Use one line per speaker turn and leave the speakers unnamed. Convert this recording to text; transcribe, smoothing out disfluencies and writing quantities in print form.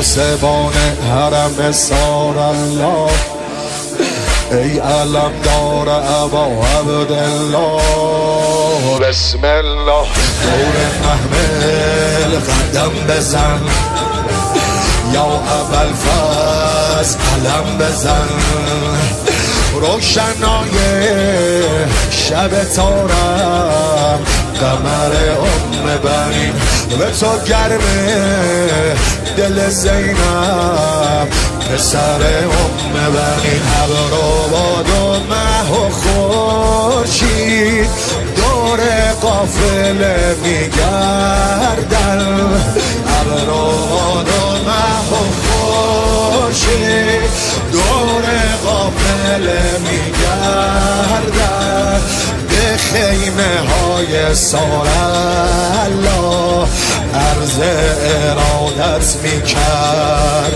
پاسبان حرم سار الله، ای علم دار ابا عبدالله. بسم الله دور محمل قدم بزن، یا ابوالفضل علم بزن. روشنای شب تارم قمر بنین، به تو گرمه دل زینب پسر بنین. ابر و باد و مه و خورشید دور قافله میگردن. ابر و باد و مه و خورشید دور قافله میگردن. به خیمه های سار الله عرض ارادت میکردن.